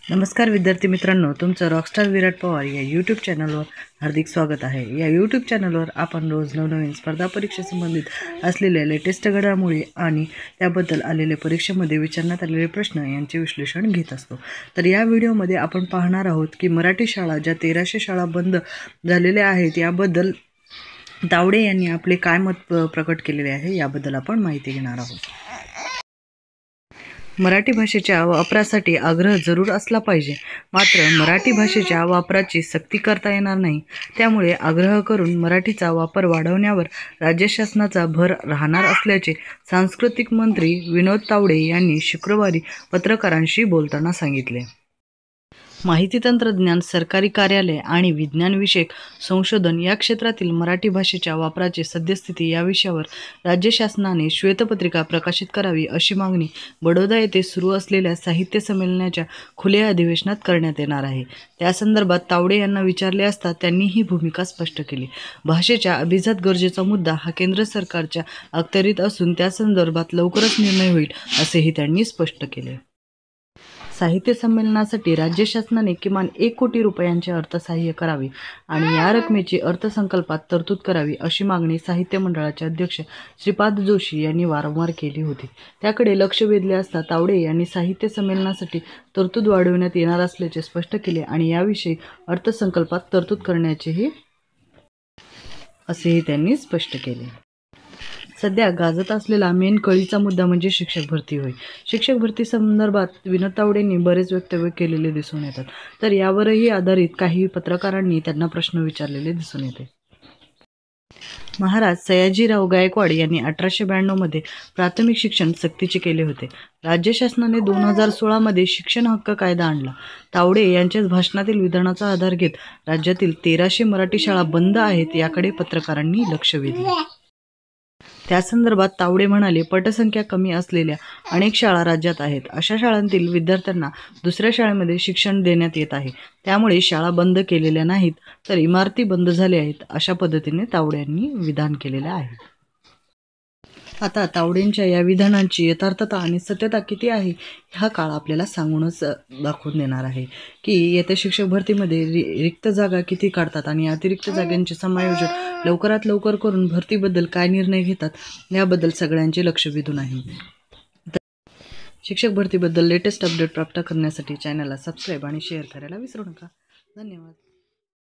नमस्कार विद्यार्थी मित्रांनो, तुमचं रॉकस्टार विराट पवार या यूट्यूब चॅनलवर हार्दिक स्वागत आहे। या यूट्यूब चॅनलवर आपण रोज नवनवीन स्पर्धा परीक्षेसंबंधित असलेल्या लेटेस्ट घडामोडी आणि त्याबद्दल आलेले परीक्षेमध्ये विचारण्यात आलेले प्रश्न यांचे विश्लेषण घेत असतो। तर या व्हिडिओमध्ये आपण पाहणार आहोत की मराठी शाळा ज्या 1300 शाळा बंद झालेल्या आहेत याबद्दल तावडे यांनी आपले काय मत प्रकट केलेले आहे याबद्दल आपण माहिती घेणार आहोत। मराठी भाषेच्या वापरासाठी आग्रह जरूर असला पाहिजे, मात्र मराठी भाषेच्या वापराची सक्ती करता येणार नाही। त्यामुळे आग्रह करून मराठीचा वापर वाढवण्यावर राज्य शासनाचा भर राहणार असल्याचे सांस्कृतिक मंत्री विनोद तावडे यांनी शुक्रवारी पत्रकारांशी बोलताना सांगितले। माहिती तंत्रज्ञान, सरकारी कार्यालय आणि विज्ञानविषयक संशोधन या क्षेत्रातील मराठी भाषेच्या वापराची सद्यस्थिती या विषयावर राज्य शासनाने श्वेतपत्रिका प्रकाशित करावी अशी मागणी बडोदा येथे सुरू असलेल्या साहित्य संमेलनाच्या खुल्या अधिवेशनात करण्यात येणार आहे। त्या संदर्भात तावडे यांना विचारले असता त्यांनी ही भूमिका स्पष्ट केली। भाषेच्या अभिजात गरजेचा मुद्दा हा केंद्र सरकारच्या अखत्यारीत असून त्या संदर्भात लवकरच निर्णय होईल असेही त्यांनी स्पष्ट केले। साहित्य संमेलनासाठी राज्य शासनाने किमान 1 कोटी रुपयांचे अर्थसहाय्य करावे आणि या रकमेची अर्थसंकल्पात तरतूद करावी अशी मागणी साहित्य मंडळाचे अध्यक्ष श्रीपाद जोशी यांनी वारंवार केली होती। त्याकडे लक्ष वेधले असता तावडे यांनी साहित्य संमेलनासाठी तरतूद वाढवण्यात येणार असल्याचे स्पष्ट केले आणि याविषयी अर्थसंकल्पात तरतूद करण्याचेही असेही त्यांनी स्पष्ट केले। सध्या गाजत असलेला मेन कळीचा मुद्दा म्हणजे शिक्षक भरती होय। शिक्षक भरती संदर्भात विनोद तावडेंनी बरेच वक्तव्य केलेले दिसून येतात, तर यावरही आधारित काही पत्रकारांनी त्यांना प्रश्न विचारलेले दिसून येते। महाराज सयाजीराव गायकवाड यांनी 1892 मध्ये प्राथमिक शिक्षण सक्तीचे केले होते। राज्य शासनाने 2016 मध्ये शिक्षण हक्क कायदा आणला। तावडे यांच्याच भाषणातील विधानाचा आधार घेत राज्यातील 1300 मराठी शाळा बंद आहेत याकडे पत्रकारांनी लक्ष वेधले। त्या संदर्भात तावडे म्हणाले, पटसंख्या कमी असलेल्या अनेक शाळा राज्यात आहेत। अशा शाळांतील विद्यार्थ्यांना दुसऱ्या शाळेमध्ये शिक्षण देण्यात येत आहे। त्यामुळे शाळा बंद केलेल्या नाहीत, तर इमारती बंद झाल्या आहेत, अशा पद्धतीने तावडे यांनी विधान केलेले आहे। आता तावडेंच्या या विधानांची यथार्थता आणि सत्यता किती आहे हा काळ आपल्याला सांगूनच दाखवून देणार आहे की येत्या शिक्षक भरतीमध्ये रिक्त जागा किती काढतात आणि अतिरिक्त जागांचे समायोजन लवकरात लवकर करून भरतीबद्दल काय निर्णय घेतात याबद्दल सगळ्यांचे लक्ष वेधून आहे। शिक्षक भरतीबद्दल लेटेस्ट अपडेट प्राप्त करण्यासाठी चॅनलला सबस्क्राईब आणि शेअर करायला विसरू नका। धन्यवाद।